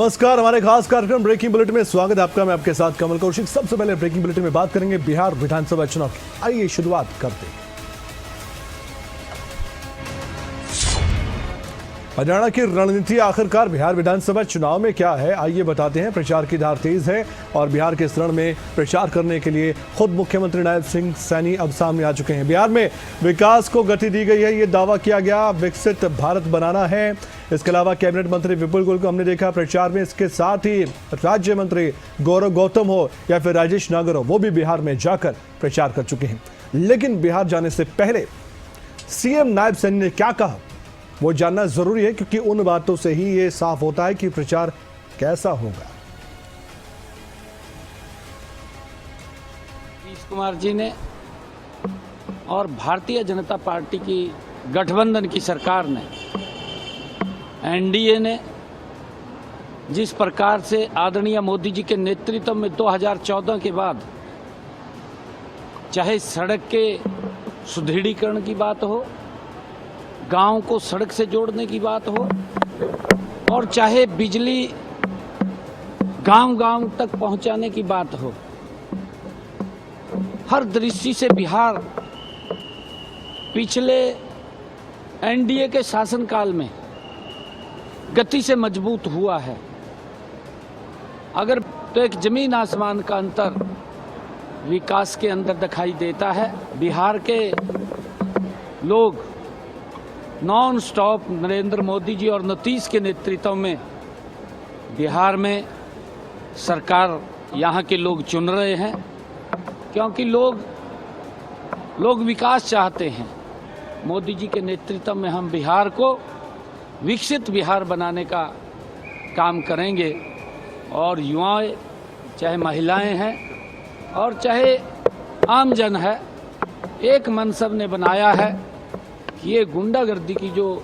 नमस्कार, हमारे खास कार्यक्रम ब्रेकिंग बुलेटिन में स्वागत है आपका। मैं आपके साथ कमल कौशिक। सबसे पहले ब्रेकिंग बुलेटिन में बात करेंगे बिहार विधानसभा चुनाव की। आइए शुरुआत करते हैं। हरियाणा की रणनीति आखिरकार बिहार विधानसभा चुनाव में क्या है, आइए बताते हैं। प्रचार की धार तेज है और बिहार के इस रण में प्रचार करने के लिए खुद मुख्यमंत्री नायब सिंह सैनी अब सामने आ चुके हैं। बिहार में विकास को गति दी गई है, ये दावा किया गया। विकसित भारत बनाना है। इसके अलावा कैबिनेट मंत्री विपुल गोयल को हमने देखा प्रचार में। इसके साथ ही राज्य मंत्री गौरव गौतम हो या फिर राजेश नागर हो, वो भी बिहार में जाकर प्रचार कर चुके हैं। लेकिन बिहार जाने से पहले सीएम नायब सैनी ने क्या कहा, वो जानना जरूरी है, क्योंकि उन बातों से ही ये साफ होता है कि प्रचार कैसा होगा। नीतीश कुमार जी ने और भारतीय जनता पार्टी की गठबंधन की सरकार ने, एनडीए ने जिस प्रकार से आदरणीय मोदी जी के नेतृत्व में 2014 के बाद चाहे सड़क के सुदृढ़ीकरण की बात हो, गांव को सड़क से जोड़ने की बात हो, और चाहे बिजली गांव-गांव तक पहुंचाने की बात हो, हर दृष्टि से बिहार पिछले एनडीए के शासनकाल में गति से मजबूत हुआ है। अगर तो एक जमीन आसमान का अंतर विकास के अंदर दिखाई देता है। बिहार के लोग नॉन स्टॉप नरेंद्र मोदी जी और नीतीश के नेतृत्व में बिहार में सरकार यहाँ के लोग चुन रहे हैं, क्योंकि लोग विकास चाहते हैं। मोदी जी के नेतृत्व में हम बिहार को विकसित बिहार बनाने का काम करेंगे। और युवाएं, चाहे महिलाएं हैं और चाहे आम जन है, एक मन सब ने बनाया है कि ये गुंडागर्दी की जो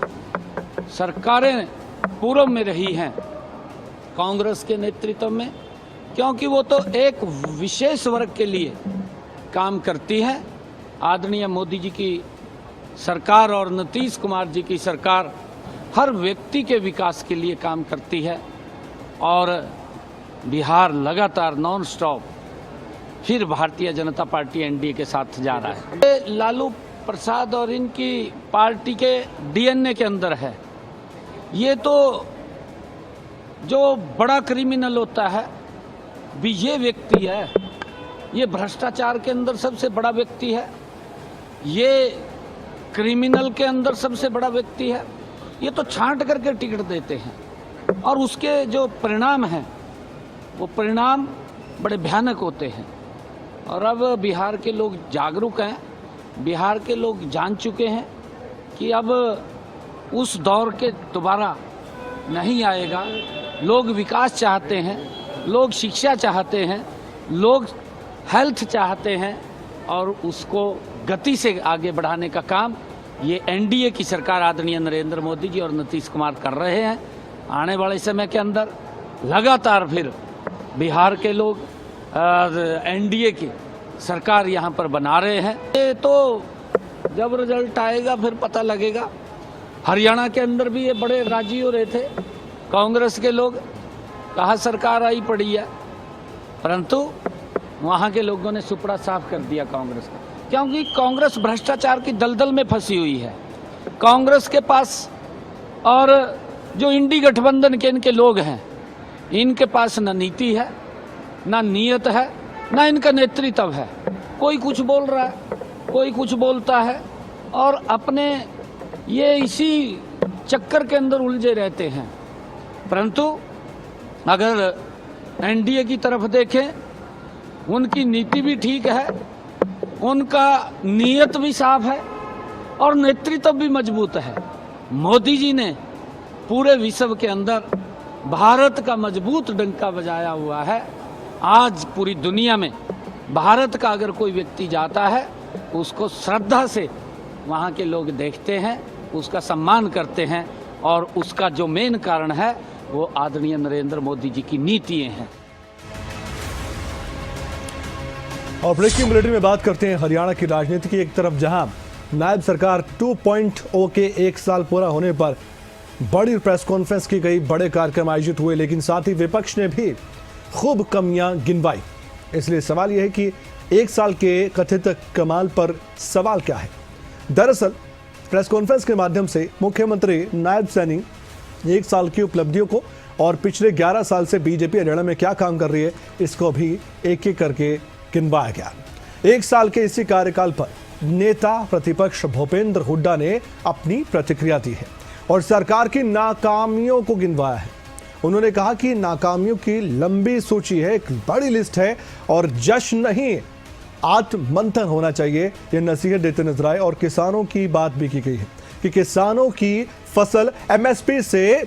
सरकारें पूर्व में रही हैं कांग्रेस के नेतृत्व में, क्योंकि वो तो एक विशेष वर्ग के लिए काम करती है। आदरणीय मोदी जी की सरकार और नीतीश कुमार जी की सरकार हर व्यक्ति के विकास के लिए काम करती है। और बिहार लगातार नॉन स्टॉप फिर भारतीय जनता पार्टी एनडीए के साथ जा रहा है। लालू प्रसाद और इनकी पार्टी के डीएनए के अंदर है। ये तो जो बड़ा क्रिमिनल होता है भी ये व्यक्ति है, ये भ्रष्टाचार के अंदर सबसे बड़ा व्यक्ति है, ये क्रिमिनल के अंदर सबसे बड़ा व्यक्ति है। ये तो छांट करके टिकट देते हैं और उसके जो परिणाम हैं वो परिणाम बड़े भयानक होते हैं। और अब बिहार के लोग जागरूक हैं, बिहार के लोग जान चुके हैं कि अब उस दौर के दोबारा नहीं आएगा। लोग विकास चाहते हैं, लोग शिक्षा चाहते हैं, लोग हेल्थ चाहते हैं, और उसको गति से आगे बढ़ाने का काम ये एनडीए की सरकार आदरणीय नरेंद्र मोदी जी और नीतीश कुमार कर रहे हैं। आने वाले समय के अंदर लगातार फिर बिहार के लोग एनडीए की सरकार यहाँ पर बना रहे हैं। ये तो जब रिजल्ट आएगा फिर पता लगेगा। हरियाणा के अंदर भी ये बड़े राजी हो रहे थे कांग्रेस के लोग, कहा सरकार आई पड़ी है, परंतु वहाँ के लोगों ने सुपड़ा साफ कर दिया कांग्रेस का, क्योंकि कांग्रेस भ्रष्टाचार की दलदल में फंसी हुई है। कांग्रेस के पास और जो इंडी गठबंधन के इनके लोग हैं, इनके पास न नीति है, न नीयत है, न इनका नेतृत्व है। कोई कुछ बोल रहा है, कोई कुछ बोलता है, और अपने ये इसी चक्कर के अंदर उलझे रहते हैं। परंतु अगर एनडीए की तरफ देखें, उनकी नीति भी ठीक है, उनका नीयत भी साफ है और नेतृत्व भी मजबूत है। मोदी जी ने पूरे विश्व के अंदर भारत का मजबूत डंका बजाया हुआ है। आज पूरी दुनिया में भारत का अगर कोई व्यक्ति जाता है, उसको श्रद्धा से वहाँ के लोग देखते हैं, उसका सम्मान करते हैं, और उसका जो मेन कारण है वो आदरणीय नरेंद्र मोदी जी की नीतियाँ हैं। और ब्रेकिंग बुलेटिन में बात करते हैं हरियाणा की राजनीति की। एक तरफ जहां नायब सरकार 2.0 के 1 साल पूरा होने पर बड़ी प्रेस कॉन्फ्रेंस की गई, बड़े कार्यक्रम आयोजित हुए, लेकिन साथ ही विपक्ष ने भी खूब कमियां गिनवाई। इसलिए सवाल यह है कि एक साल के कथित कमाल पर सवाल क्या है। दरअसल प्रेस कॉन्फ्रेंस के माध्यम से मुख्यमंत्री नायब सैनी एक साल की उपलब्धियों को और पिछले 11 साल से बीजेपी हरियाणा में क्या काम कर रही है, इसको भी एक एक करके गिनवाया गया। एक साल के इसी कार्यकाल पर नेता प्रतिपक्ष भूपेंद्र हुड्डा ने अपनी प्रतिक्रिया दी है और सरकार की नाकामियों को गिनवाया है। उन्होंने कहा कि नाकामियों की लंबी सूची है, एक बड़ी लिस्ट है और जश्न नहीं, आत्ममंथन होना चाहिए, ये नसीहत देते नजर आए। और किसानों की बात भी की गई है कि किसानों की फसल एमएसपी से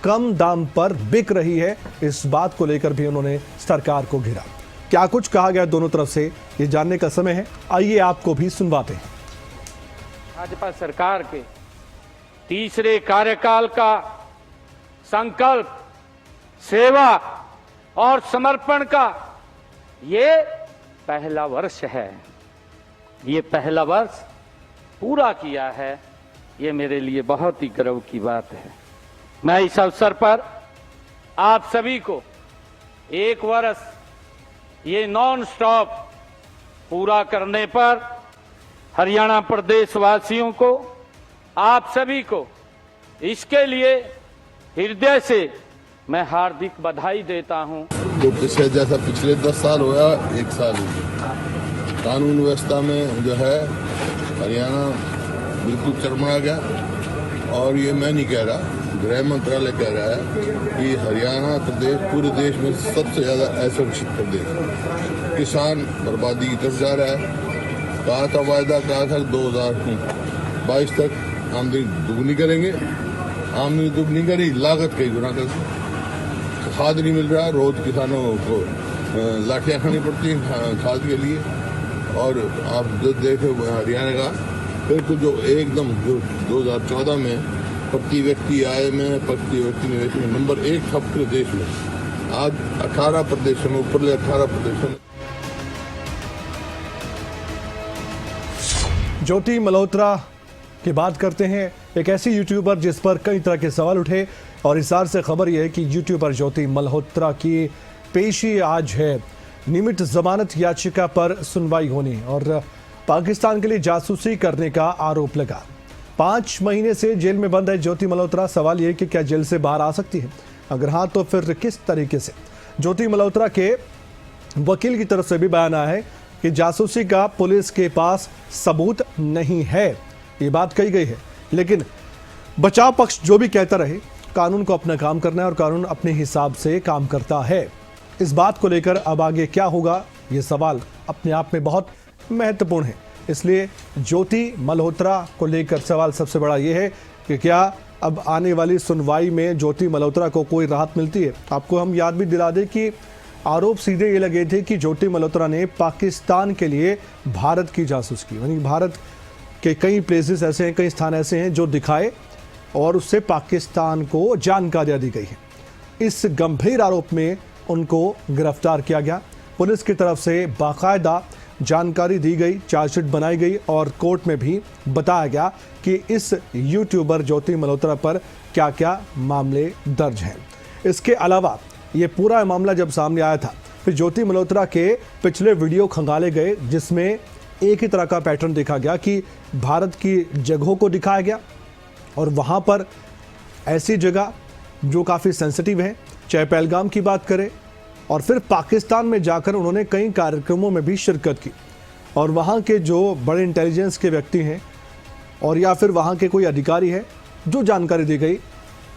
कम दाम पर बिक रही है। इस बात को लेकर भी उन्होंने सरकार को घेरा। क्या कुछ कहा गया दोनों तरफ से, ये जानने का समय है। आइए आपको भी सुनवाते हैं। भाजपा सरकार के तीसरे कार्यकाल का संकल्प, सेवा और समर्पण का ये पहला वर्ष है। ये पहला वर्ष पूरा किया है, ये मेरे लिए बहुत ही गर्व की बात है। मैं इस अवसर पर आप सभी को एक वर्ष ये नॉन स्टॉप पूरा करने पर हरियाणा प्रदेश वासियों को, आप सभी को इसके लिए हृदय से मैं हार्दिक बधाई देता हूं। तो पिछले जैसा पिछले 10 साल हो गया, 1 साल हो गया। कानून व्यवस्था में जो है हरियाणा बिल्कुल चरमरा गया। और ये मैं नहीं कह रहा, गृह मंत्रालय कह रहा है कि हरियाणा प्रदेश पूरे देश में सबसे ज़्यादा असुरक्षित प्रदेश है। किसान बर्बादी की तरफ जा रहा है। कहा था वायदा, कहा था 2022 तक आमदनी दुगनी करेंगे, आमदनी दुगनी करी, लागत कई गुना कर दी। खाद नहीं मिल रहा, रोज किसानों को लाठियाँ खानी पड़ती हैं खाद के लिए। और आप जो देखे हरियाणा का बिल्कुल जो एकदम जो 2014 में प्रति व्यक्ति आय में, प्रति व्यक्ति निवेश में नंबर 1 था पूरे देश में। आज 18 प्रदेशों में, ऊपरले 18 प्रदेशों में। ज्योति मल्होत्रा की बात करते हैं, एक ऐसी यूट्यूबर जिस पर कई तरह के सवाल उठे और हिसार से खबर यह है कि यूट्यूबर ज्योति मल्होत्रा की पेशी आज है। नियमित जमानत याचिका पर सुनवाई होनी और पाकिस्तान के लिए जासूसी करने का आरोप लगा। 5 महीने से जेल में बंद है ज्योति मल्होत्रा। सवाल यह कि क्या जेल से बाहर आ सकती है, अगर हाँ तो फिर किस तरीके से। ज्योति मल्होत्रा के वकील की तरफ से भी बयान आया है कि जासूसी का पुलिस के पास सबूत नहीं है, ये बात कही गई है। लेकिन बचाव पक्ष जो भी कहता रहे, कानून को अपना काम करना है और कानून अपने हिसाब से काम करता है। इस बात को लेकर अब आगे क्या होगा, ये सवाल अपने आप में बहुत महत्वपूर्ण है। इसलिए ज्योति मल्होत्रा को लेकर सवाल सबसे बड़ा ये है कि क्या अब आने वाली सुनवाई में ज्योति मल्होत्रा को कोई राहत मिलती है। आपको हम याद भी दिला दें कि आरोप सीधे ये लगे थे कि ज्योति मल्होत्रा ने पाकिस्तान के लिए भारत की जासूसी की, यानी भारत के कई प्लेसेस ऐसे हैं, कई स्थान ऐसे हैं जो दिखाए और उससे पाकिस्तान को जानकारियां दी गई है। इस गंभीर आरोप में उनको गिरफ्तार किया गया। पुलिस की तरफ से बाकायदा जानकारी दी गई, चार्जशीट बनाई गई और कोर्ट में भी बताया गया कि इस यूट्यूबर ज्योति मल्होत्रा पर क्या क्या मामले दर्ज हैं। इसके अलावा ये पूरा मामला जब सामने आया था, फिर ज्योति मल्होत्रा के पिछले वीडियो खंगाले गए जिसमें एक ही तरह का पैटर्न देखा गया कि भारत की जगहों को दिखाया गया और वहाँ पर ऐसी जगह जो काफ़ी सेंसिटिव है, चाहे पहलगाम की बात करें, और फिर पाकिस्तान में जाकर उन्होंने कई कार्यक्रमों में भी शिरकत की और वहाँ के जो बड़े इंटेलिजेंस के व्यक्ति हैं और या फिर वहाँ के कोई अधिकारी है, जो जानकारी दी गई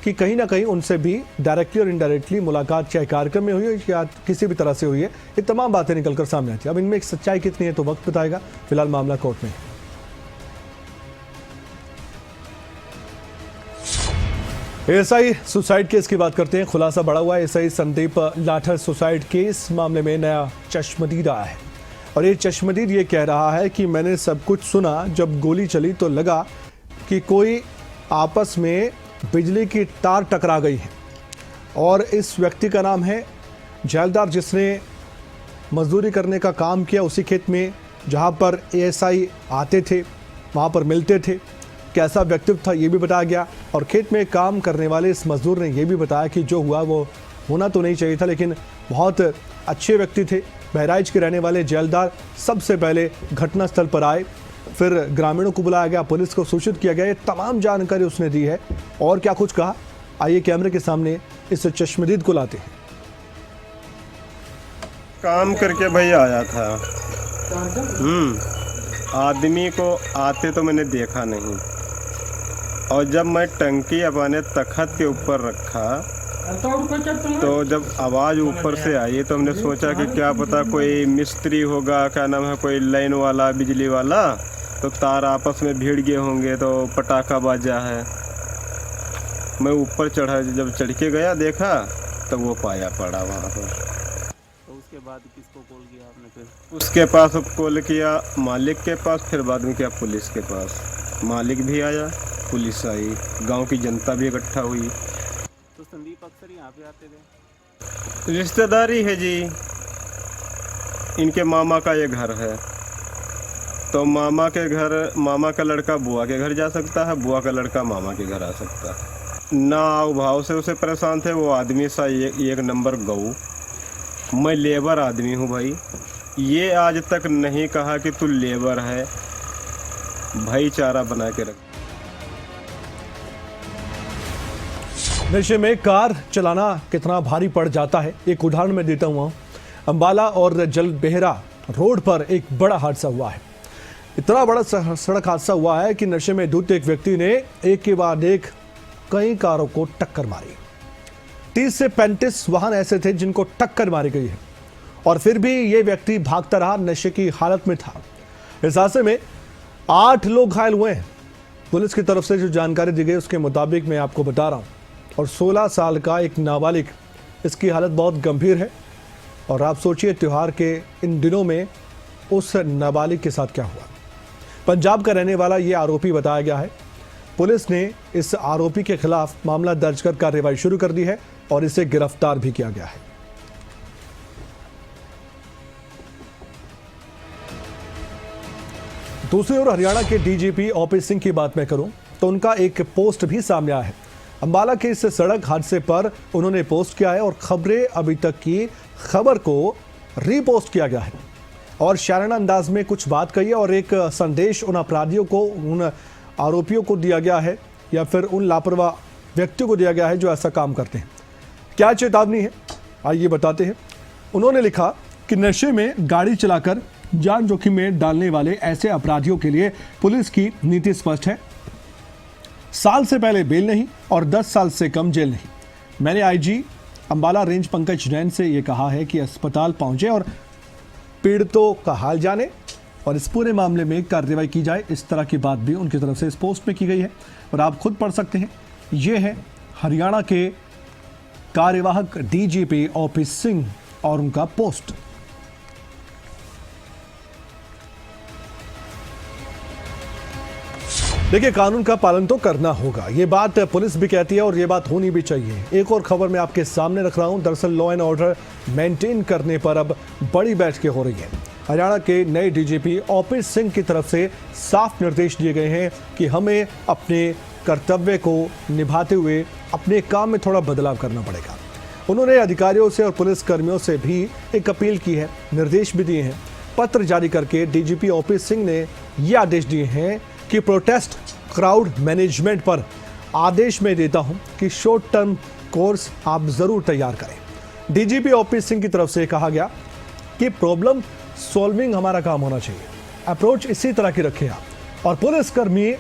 कि कहीं ना कहीं उनसे भी डायरेक्टली और इनडायरेक्टली मुलाकात चाहे कार्यक्रम में हुई है या किसी भी तरह से हुई है, ये तमाम बातें निकलकर सामने आती है। अब इनमें एक सच्चाई कितनी है तो वक्त बताएगा। फिलहाल मामला कोर्ट में है। एएसआई सुसाइड केस की बात करते हैं। खुलासा बड़ा हुआ है। ASI Sandeep Lathar suicide case मामले में नया चश्मदीद आया है और ये चश्मदीद ये कह रहा है कि मैंने सब कुछ सुना, जब गोली चली तो लगा कि कोई आपस में बिजली की तार टकरा गई है और इस व्यक्ति का नाम है जैलदार, जिसने मजदूरी करने का काम किया उसी खेत में जहां पर एएसआई आते थे, वहां पर मिलते थे कैसा व्यक्तित्व था ये भी बताया गया। और खेत में काम करने वाले इस मजदूर ने यह भी बताया कि जो हुआ वो होना तो नहीं चाहिए था, लेकिन बहुत अच्छे व्यक्ति थे। बहराइच के रहने वाले जेलदार सबसे पहले घटनास्थल पर आए, फिर ग्रामीणों को बुलाया गया, पुलिस को सूचित किया गया। ये तमाम जानकारी उसने दी है। और क्या कुछ कहा, आइए कैमरे के सामने इस चश्मदीद को लाते हैं। काम करके भाई आया था। आदमी को आते तो मैंने देखा नहीं, और जब मैं टंकी अपने तखत के ऊपर रखा तो जब आवाज़ ऊपर से आई तो हमने सोचा कि क्या पता कोई मिस्त्री होगा, क्या नाम है, कोई लाइन वाला, बिजली वाला, तो तार आपस में भिड़ गए होंगे तो पटाखा बाजा है। मैं ऊपर चढ़ा, जब चढ़ के गया देखा तो वो पाया पड़ा वहाँ पर। तो उसके बाद किसको कॉल किया आपने फिर? उसके पास कॉल किया मालिक के पास, फिर बाद में किया पुलिस के पास। मालिक भी आया, पुलिस आई, गांव की जनता भी इकट्ठा हुई। तो संदीप अक्सर यहाँ पे आते थे? रिश्तेदारी है जी, इनके मामा का ये घर है, तो मामा के घर, मामा का लड़का बुआ के घर जा सकता है, बुआ का लड़का मामा के घर आ सकता है। ना आओ भाव से उसे परेशान थे। वो आदमी सा एक नंबर गऊ। मैं लेबर आदमी हूँ भाई, ये आज तक नहीं कहा कि तू लेबर है। भाईचारा बना के रख। नशे में कार चलाना कितना भारी पड़ जाता है, एक उदाहरण मैं देता हूँ। अंबाला और जलबेहरा रोड पर एक बड़ा हादसा हुआ है। इतना बड़ा सड़क हादसा हुआ है कि नशे में धुत एक व्यक्ति ने एक के बाद एक कई कारों को टक्कर मारी। 30 से 35 वाहन ऐसे थे जिनको टक्कर मारी गई है, और फिर भी ये व्यक्ति भागता रहा, नशे की हालत में था। इस हादसे में 8 लोग घायल हुए हैं। पुलिस की तरफ से जो जानकारी दी गई उसके मुताबिक मैं आपको बता रहा हूं, और 16 साल का एक नाबालिग, इसकी हालत बहुत गंभीर है। और आप सोचिए त्योहार के इन दिनों में उस नाबालिग के साथ क्या हुआ। पंजाब का रहने वाला ये आरोपी बताया गया है। पुलिस ने इस आरोपी के खिलाफ मामला दर्ज कर कार्रवाई शुरू कर दी है और इसे गिरफ्तार भी किया गया है। दूसरी ओर हरियाणा के डीजीपी ओपी सिंह की बात मैं करूं तो उनका एक पोस्ट भी सामने आया है। अंबाला के इस सड़क हादसे पर उन्होंने पोस्ट किया है और खबरें अभी तक की खबर को रीपोस्ट किया गया है और शायराना अंदाज में कुछ बात कही है और एक संदेश उन अपराधियों को, उन आरोपियों को दिया गया है या फिर उन लापरवाह व्यक्तियों को दिया गया है जो ऐसा काम करते हैं। क्या चेतावनी है, आइए बताते हैं। उन्होंने लिखा कि नशे में गाड़ी चलाकर जान जोखिम में डालने वाले ऐसे अपराधियों के लिए पुलिस की नीति स्पष्ट है। साल से पहले बेल नहीं और 10 साल से कम जेल नहीं। मैंने आईजी अंबाला रेंज पंकज जैन से यह कहा है कि अस्पताल पहुंचे और पीड़ितों का हाल जाने और इस पूरे मामले में कार्रवाई की जाए। इस तरह की बात भी उनकी तरफ से इस पोस्ट में की गई है और आप खुद पढ़ सकते हैं। ये है हरियाणा के कार्यवाहक डीजीपी ओपी सिंह और उनका पोस्ट। देखिए, कानून का पालन तो करना होगा, ये बात पुलिस भी कहती है और ये बात होनी भी चाहिए। एक और खबर मैं आपके सामने रख रहा हूं। दरअसल लॉ एंड ऑर्डर मेंटेन करने पर अब बड़ी बैठकें हो रही हैं। हरियाणा के नए डीजीपी ओपी सिंह की तरफ से साफ निर्देश दिए गए हैं कि हमें अपने कर्तव्य को निभाते हुए अपने काम में थोड़ा बदलाव करना पड़ेगा। उन्होंने अधिकारियों से और पुलिस कर्मियों से भी एक अपील की है, निर्देश भी दिए हैं। पत्र जारी करके डीजीपी ओपी सिंह ने ये आदेश दिए हैं कि प्रोटेस्ट क्राउड मैनेजमेंट पर आदेश में देता हूं कि शॉर्ट टर्म कोर्स आप जरूर तैयार करें। डीजीपी ओपी सिंह की तरफ से कहा गया कि प्रॉब्लम सॉल्विंग हमारा काम होना चाहिए, अप्रोच इसी तरह की रखें आप। और पुलिसकर्मी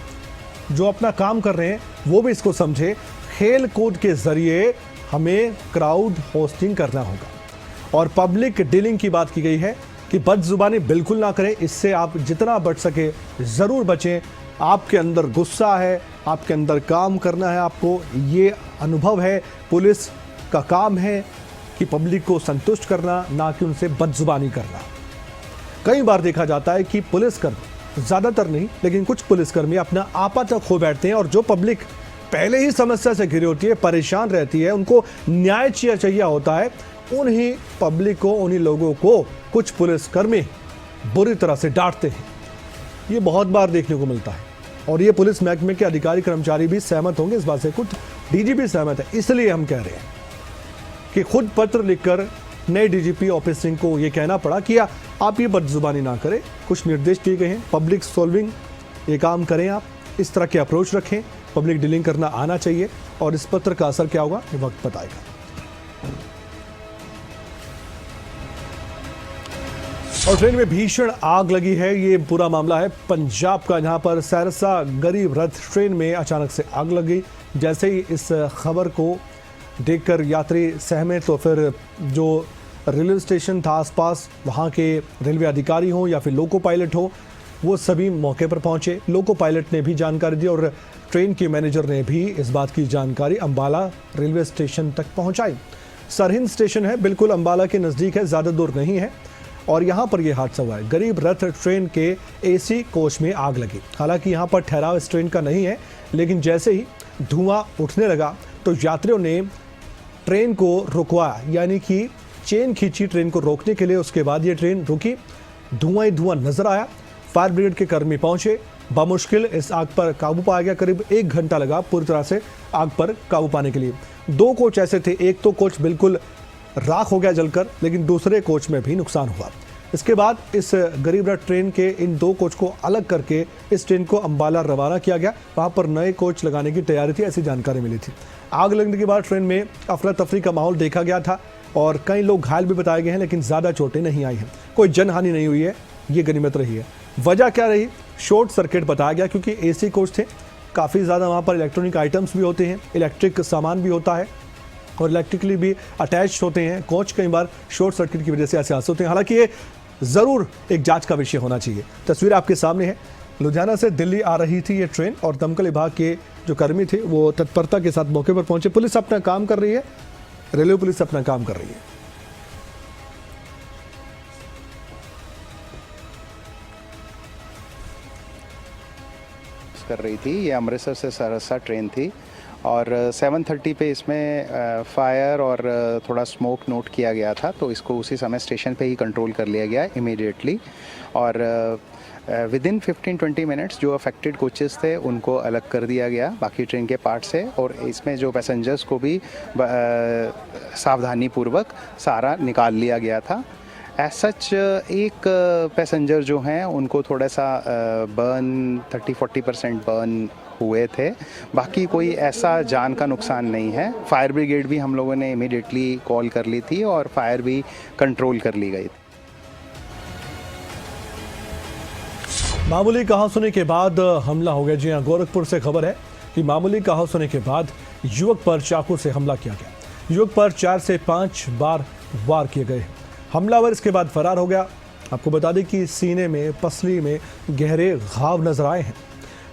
जो अपना काम कर रहे हैं वो भी इसको समझे। खेल कूद के जरिए हमें क्राउड होस्टिंग करना होगा और पब्लिक डीलिंग की बात की गई है कि बदजुबानी बिल्कुल ना करें। इससे आप जितना बच सके ज़रूर बचें। आपके अंदर गुस्सा है, आपके अंदर काम करना है, आपको ये अनुभव है। पुलिस का काम है कि पब्लिक को संतुष्ट करना, ना कि उनसे बदजुबानी करना। कई बार देखा जाता है कि पुलिसकर्मी, ज़्यादातर नहीं लेकिन कुछ पुलिसकर्मी अपना आपा तक खो बैठते हैं और जो पब्लिक पहले ही समस्या से घिरी होती है, परेशान रहती है, उनको न्याय चाहिए होता है, उन्हीं पब्लिक को, उन्हीं लोगों को कुछ पुलिसकर्मी बुरी तरह से डांटते हैं। ये बहुत बार देखने को मिलता है और ये पुलिस महकमे के अधिकारी कर्मचारी भी सहमत होंगे इस बात से, खुद डीजीपी सहमत है। इसलिए हम कह रहे हैं कि खुद पत्र लिखकर नए डीजीपी ओपी सिंह को ये कहना पड़ा कि आप ये बदजुबानी ना करें, कुछ निर्देश दिए गए हैं, पब्लिक सॉल्विंग ये काम करें, आप इस तरह के अप्रोच रखें, पब्लिक डीलिंग करना आना चाहिए, और इस पत्र का असर क्या होगा ये वक्त बताएगा। और ट्रेन में भीषण आग लगी है, ये पूरा मामला है पंजाब का, जहां पर सरसा गरीब रथ ट्रेन में अचानक से आग लगी। जैसे ही इस खबर को देखकर यात्री सहमे तो फिर जो रेलवे स्टेशन था आसपास, वहां के रेलवे अधिकारी हों या फिर लोको पायलट हो, वो सभी मौके पर पहुंचे। लोको पायलट ने भी जानकारी दी और ट्रेन के मैनेजर ने भी इस बात की जानकारी अंबाला रेलवे स्टेशन तक पहुंचाई। सरहिंद स्टेशन है, बिल्कुल अंबाला के नज़दीक है, ज़्यादा दूर नहीं है, और यहाँ पर यह हादसा हुआ है। गरीब रथ ट्रेन के एसी कोच में आग लगी। हालांकि यहाँ पर ठहराव इस ट्रेन का नहीं है, लेकिन जैसे ही धुआं उठने लगा तो यात्रियों ने ट्रेन को रुकवाया, यानी कि चेन खींची ट्रेन को रोकने के लिए। उसके बाद ये ट्रेन रुकी, धुआं ही धुआं नजर आया। फायर ब्रिगेड के कर्मी पहुंचे, बमुश्किल इस आग पर काबू पाया गया। करीब 1 घंटा लगा पूरी तरह से आग पर काबू पाने के लिए। 2 कोच ऐसे थे, एक तो कोच बिल्कुल राख हो गया जलकर, लेकिन दूसरे कोच में भी नुकसान हुआ। इसके बाद इस गरीब रथ ट्रेन के इन 2 कोच को अलग करके इस ट्रेन को अंबाला रवाना किया गया। वहां पर नए कोच लगाने की तैयारी थी, ऐसी जानकारी मिली थी। आग लगने के बाद ट्रेन में अफरा तफरी का माहौल देखा गया था और कई लोग घायल भी बताए गए हैं, लेकिन ज़्यादा चोटें नहीं आई हैं, कोई जनहानि नहीं हुई है, ये गनीमत रही है। वजह क्या रही? शॉर्ट सर्किट बताया गया, क्योंकि एसी कोच थे, काफ़ी ज़्यादा वहाँ पर इलेक्ट्रॉनिक आइटम्स भी होते हैं, इलेक्ट्रिक सामान भी होता है और इलेक्ट्रिकली भी अटैच होते हैं कोच। कई बार शॉर्ट सर्किट की वजह से ऐसे हादसे होते हैं। हालांकि ये ज़रूर एक जांच का विषय होना चाहिए। तस्वीर आपके सामने है, लुधियाना से दिल्ली आ रही थी ये ट्रेन और दमकल विभाग के जो कर्मी थे वो तत्परता के साथ मौके पर पहुंचे। पुलिस अपना काम कर रही है, रेलवे पुलिस अपना काम कर रही है। कर रही थी, ये अमृतसर से सरसा ट्रेन थी और 7:30 पे इसमें फायर और थोड़ा स्मोक नोट किया गया था, तो इसको उसी समय स्टेशन पे ही कंट्रोल कर लिया गया इमीडिएटली। और विदिन 15-20 मिनट्स जो अफेक्टेड कोचेस थे उनको अलग कर दिया गया बाकी ट्रेन के पार्ट से, और इसमें जो पैसेंजर्स को भी सावधानी पूर्वक सारा निकाल लिया गया था। एज सच एक पैसेंजर जो हैं उनको थोड़ा सा बर्न 30-40% बर्न हुए थे, बाकी कोई ऐसा जान का नुकसान नहीं है। फायर ब्रिगेड भी हम लोगों ने इमीडिएटली कॉल कर ली थी और फायर भी कंट्रोल कर ली गई थी। मामूली कहासुनी के बाद हमला हो गया। जी हाँ, गोरखपुर से खबर है कि मामूली कहासुनी के बाद युवक पर चाकू से हमला किया गया। युवक पर 4 से 5 बार वार किए गए। हमलावर इसके बाद फरार हो गया। आपको बता दें कि सीने में, पसली में गहरे घाव नजर आए हैं।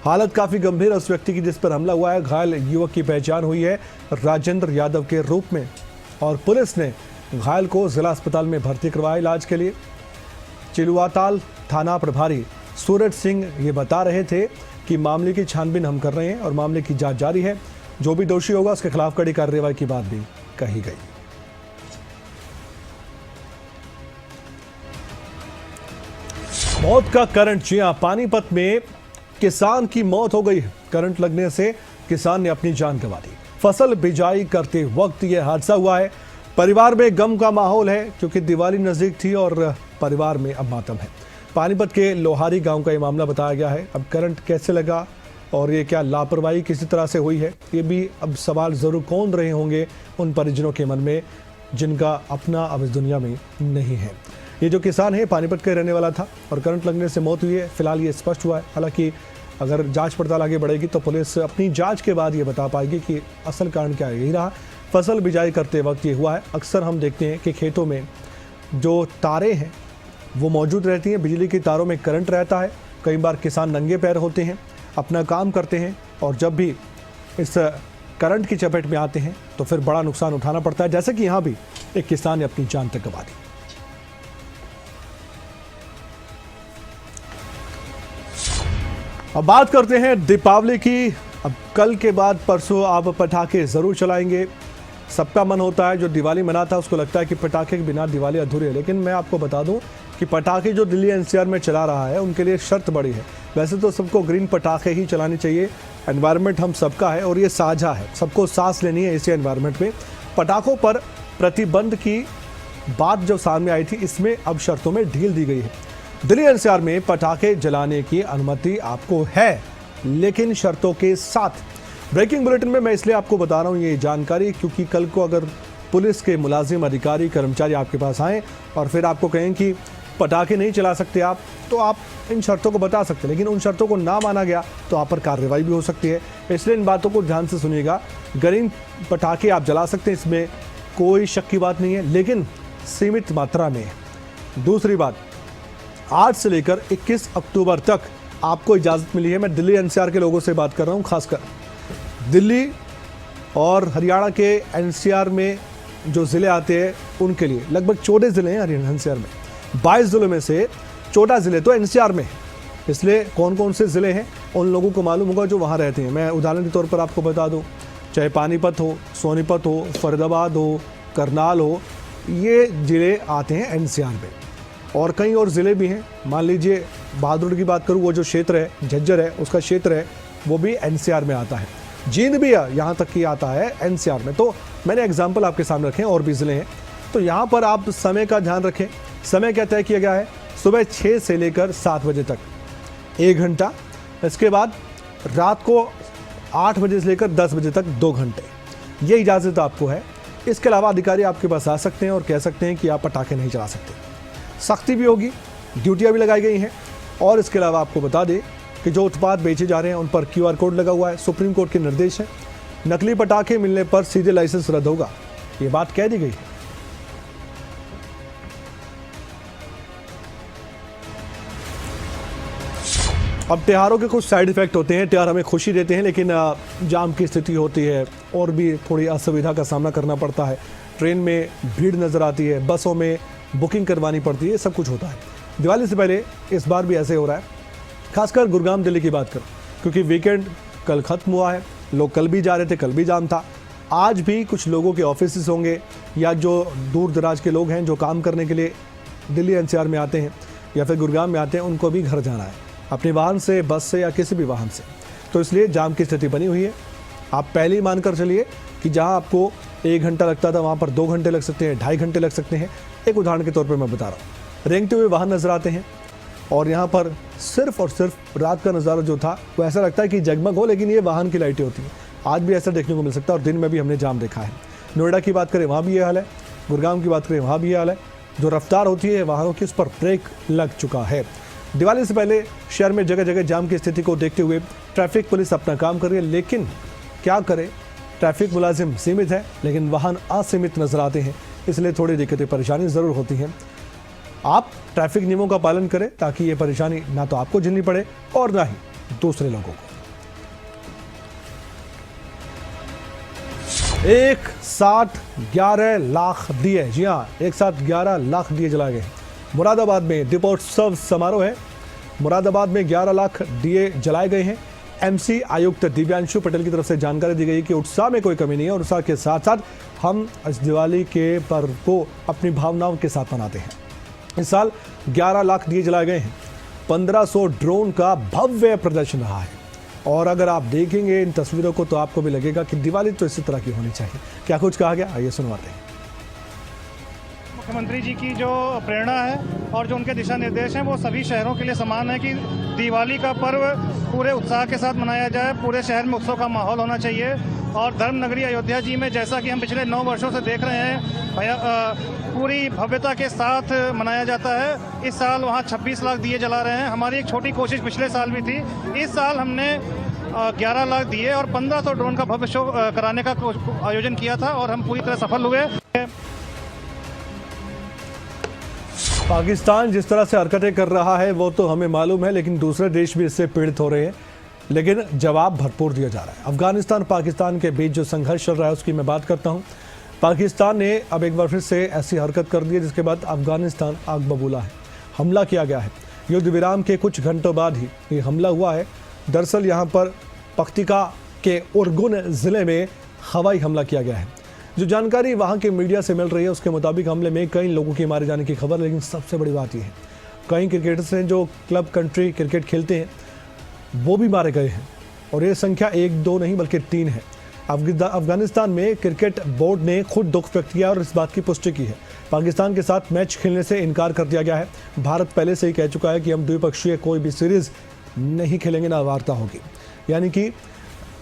हालत काफ़ी गंभीर है उस व्यक्ति की जिस पर हमला हुआ है। घायल युवक की पहचान हुई है राजेंद्र यादव के रूप में और पुलिस ने घायल को जिला अस्पताल में भर्ती करवाया इलाज के लिए। चिलुआताल थाना प्रभारी सूरज सिंह ये बता रहे थे कि मामले की छानबीन हम कर रहे हैं और मामले की जांच जारी है। जो भी दोषी होगा उसके खिलाफ कड़ी कार्रवाई की बात भी कही गई। मौत का करंट। जी हां, पानीपत में किसान की मौत हो गई है। करंट लगने से किसान ने अपनी जान गंवा दी। फसल बिजाई करते वक्त यह हादसा हुआ है। परिवार में गम का माहौल है क्योंकि दिवाली नजदीक थी और परिवार में अब मातम है। पानीपत के लोहारी गांव का ये मामला बताया गया है। अब करंट कैसे लगा और ये क्या लापरवाही किसी तरह से हुई है, ये भी अब सवाल जरूर कौन रहे होंगे उन परिजनों के मन में जिनका अपना अब इस दुनिया में नहीं है। ये जो किसान है पानीपत का रहने वाला था और करंट लगने से मौत हुई है, फिलहाल ये स्पष्ट हुआ है। हालांकि अगर जांच पड़ताल आगे बढ़ेगी तो पुलिस अपनी जांच के बाद ये बता पाएगी कि असल कारण क्या है। यही रहा, फसल बिजाई करते वक्त ये हुआ है। अक्सर हम देखते हैं कि खेतों में जो तारें हैं वो मौजूद रहती हैं, बिजली की तारों में करंट रहता है। कई बार किसान नंगे पैर होते हैं, अपना काम करते हैं और जब भी इस करंट की चपेट में आते हैं तो फिर बड़ा नुकसान उठाना पड़ता है, जैसे कि यहाँ भी एक किसान ने अपनी जान तक गंवा दी। अब बात करते हैं दीपावली की। अब कल के बाद परसों आप पटाखे ज़रूर चलाएंगे। सबका मन होता है, जो दिवाली मनाता है उसको लगता है कि पटाखे के बिना दिवाली अधूरी है। लेकिन मैं आपको बता दूं कि पटाखे जो दिल्ली एनसीआर में चला रहा है उनके लिए शर्त बड़ी है। वैसे तो सबको ग्रीन पटाखे ही चलानी चाहिए, एनवायरनमेंट हम सबका है और ये साझा है, सबको सांस लेनी है इसी एनवायरनमेंट में। पटाखों पर प्रतिबंध की बात जो सामने आई थी, इसमें अब शर्तों में ढील दी गई है। दिल्ली एनसीआर में पटाखे जलाने की अनुमति आपको है, लेकिन शर्तों के साथ। ब्रेकिंग बुलेटिन में मैं इसलिए आपको बता रहा हूँ ये जानकारी, क्योंकि कल को अगर पुलिस के मुलाजिम, अधिकारी, कर्मचारी आपके पास आएँ और फिर आपको कहें कि पटाखे नहीं चला सकते आप, तो आप इन शर्तों को बता सकते हैं, लेकिन उन शर्तों को ना माना गया तो आप पर कार्रवाई भी हो सकती है। इसलिए इन बातों को ध्यान से सुनिएगा। ग्रीन पटाखे आप जला सकते हैं, इसमें कोई शक की बात नहीं है, लेकिन सीमित मात्रा में। दूसरी बात, 8 से लेकर 21 अक्टूबर तक आपको इजाज़त मिली है। मैं दिल्ली एनसीआर के लोगों से बात कर रहा हूँ, खासकर दिल्ली और हरियाणा के एनसीआर में जो ज़िले आते हैं उनके लिए। लगभग 14 ज़िले हैं हरियाणा एनसीआर में, 22 ज़िलों में से 14 ज़िले तो एनसीआर में हैं। इसलिए कौन कौन से ज़िले हैं उन लोगों को मालूम होगा जो वहाँ रहते हैं। मैं उदाहरण के तौर पर आपको बता दूँ, चाहे पानीपत हो, सोनीपत हो, फरीदाबाद हो, करनाल हो, ये ज़िले आते हैं एनसीआर में। और कई और ज़िले भी हैं, मान लीजिए बहादुर की बात करूँ, वो जो क्षेत्र है झज्जर है, उसका क्षेत्र है वो भी एनसीआर में आता है। जींद भी यहाँ तक कि आता है एनसीआर में। तो मैंने एग्जाम्पल आपके सामने रखे हैं, और भी ज़िले हैं। तो यहाँ पर आप समय का ध्यान रखें। समय क्या तय किया गया है? सुबह 6 से लेकर 7 बजे तक 1 घंटा, इसके बाद रात को 8 बजे से लेकर 10 बजे तक 2 घंटे, ये इजाज़त आपको है। इसके अलावा अधिकारी आपके पास आ सकते हैं और कह सकते हैं कि आप पटाखे नहीं चला सकते। सख्ती भी होगी, ड्यूटियाँ भी लगाई गई हैं। और इसके अलावा आपको बता दें कि जो उत्पाद बेचे जा रहे हैं उन पर QR कोड लगा हुआ है। सुप्रीम कोर्ट के निर्देश है, नकली पटाखे मिलने पर सीधे लाइसेंस रद्द होगा, ये बात कह दी गई है। अब त्योहारों के कुछ साइड इफेक्ट होते हैं। त्योहार हमें खुशी देते हैं, लेकिन जाम की स्थिति होती है और भी थोड़ी असुविधा का सामना करना पड़ता है। ट्रेन में भीड़ नज़र आती है, बसों में बुकिंग करवानी पड़ती है, सब कुछ होता है। दिवाली से पहले इस बार भी ऐसे हो रहा है, खासकर गुड़गांव दिल्ली की बात करूं, क्योंकि वीकेंड कल ख़त्म हुआ है। लोग कल भी जा रहे थे, कल भी जाम था। आज भी कुछ लोगों के ऑफिस होंगे, या जो दूर दराज के लोग हैं जो काम करने के लिए दिल्ली एनसीआर में आते हैं या फिर गुड़गांव में आते हैं, उनको भी घर जाना है अपने वाहन से, बस से या किसी भी वाहन से। तो इसलिए जाम की स्थिति बनी हुई है। आप पहले ही मानकर चलिए कि जहां आपको 1 घंटा लगता था वहां पर 2 घंटे लग सकते हैं, 2.5 घंटे लग सकते हैं। एक उदाहरण के तौर पर मैं बता रहा हूँ, रेंगते हुए वाहन नजर आते हैं और यहाँ पर सिर्फ और सिर्फ रात का नज़ारा जो था वो ऐसा लगता है कि जगमग हो, लेकिन ये वाहन की लाइटें होती हैं। आज भी ऐसा देखने को मिल सकता है और दिन में भी हमने जाम देखा है। नोएडा की बात करें वहाँ भी ये हाल है, गुड़गांव की बात करें वहाँ भी ये हाल है। जो रफ्तार होती है वाहनों की, उस पर ब्रेक लग चुका है। दिवाली से पहले शहर में जगह जगह जाम की स्थिति को देखते हुए ट्रैफिक पुलिस अपना काम कर रही है, लेकिन क्या करे, ट्रैफिक मुलाजिम सीमित है लेकिन वाहन असीमित नजर आते हैं, इसलिए थोड़ी दिक्कतें परेशानी ज़रूर होती हैं। आप ट्रैफिक नियमों का पालन करें ताकि ये परेशानी ना तो आपको झेलनी पड़े और ना ही दूसरे लोगों को। एक साथ 11 लाख दिए, जी हाँ, एक साथ 11 लाख दिए जलाए गए। मुरादाबाद में दीपोत्सव समारोह है। मुरादाबाद में 11 लाख दिए जलाए गए हैं। एमसी आयुक्त दिव्यांशु पटेल की तरफ से जानकारी दी गई कि उत्साह में कोई कमी नहीं है और उत्साह के साथ साथ हम इस दिवाली के पर्व को अपनी भावनाओं के साथ मनाते हैं। इस साल 11 लाख दिए जलाए गए हैं। 1500 ड्रोन का भव्य प्रदर्शन रहा है। और अगर आप देखेंगे इन तस्वीरों को तो आपको भी लगेगा कि दिवाली तो इसी तरह की होनी चाहिए। क्या कुछ कहा गया, आइए सुनवाते हैं। मुख्यमंत्री जी की जो प्रेरणा है और जो उनके दिशा निर्देश हैं वो सभी शहरों के लिए समान है कि दिवाली का पर्व पूरे उत्साह के साथ मनाया जाए। पूरे शहर में उत्सव का माहौल होना चाहिए। और धर्म नगरी अयोध्या जी में जैसा कि हम पिछले 9 वर्षों से देख रहे हैं, पूरी भव्यता के साथ मनाया जाता है। इस साल वहाँ 26 लाख दिए जला रहे हैं। हमारी एक छोटी कोशिश पिछले साल भी थी। इस साल हमने 11 लाख दिए और 1500 ड्रोन का भव्य शो कराने का आयोजन किया था और हम पूरी तरह सफल हुए। पाकिस्तान जिस तरह से हरकतें कर रहा है वो तो हमें मालूम है, लेकिन दूसरे देश भी इससे पीड़ित हो रहे हैं, लेकिन जवाब भरपूर दिया जा रहा है। अफगानिस्तान पाकिस्तान के बीच जो संघर्ष चल रहा है उसकी मैं बात करता हूं। पाकिस्तान ने अब एक बार फिर से ऐसी हरकत कर दी है जिसके बाद अफगानिस्तान आग बबूला है। हमला किया गया है। युद्ध विराम के कुछ घंटों बाद ही ये हमला हुआ है। दरअसल यहाँ पर पख्तिका के उर्गुन ज़िले में हवाई हमला किया गया है। जो जानकारी वहां के मीडिया से मिल रही है उसके मुताबिक हमले में कई लोगों के मारे जाने की खबर, लेकिन सबसे बड़ी बात यह है कई क्रिकेटर्स हैं जो क्लब कंट्री क्रिकेट खेलते हैं वो भी मारे गए हैं, और ये संख्या 1-2 नहीं बल्कि 3 है। अफगानिस्तान में क्रिकेट बोर्ड ने खुद दुख व्यक्त किया और इस बात की पुष्टि की है। पाकिस्तान के साथ मैच खेलने से इनकार कर दिया गया है। भारत पहले से ही कह चुका है कि हम द्विपक्षीय कोई भी सीरीज नहीं खेलेंगे, ना वार्ता होगी, यानी कि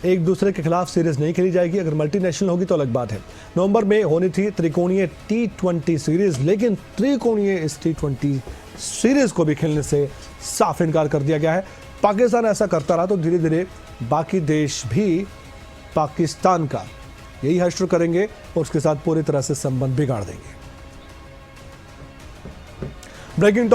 एक दूसरे के खिलाफ सीरीज नहीं खेली जाएगी। अगर मल्टीनेशनल होगी तो अलग बात है। नवंबर में होनी थी त्रिकोणीय T20 सीरीज, लेकिन त्रिकोणीय इस T20 सीरीज को भी खेलने से साफ इनकार कर दिया गया है। पाकिस्तान ऐसा करता रहा तो धीरे धीरे बाकी देश भी पाकिस्तान का यही हश्र करेंगे और उसके साथ पूरी तरह से संबंध बिगाड़ देंगे। ब्रेकिंग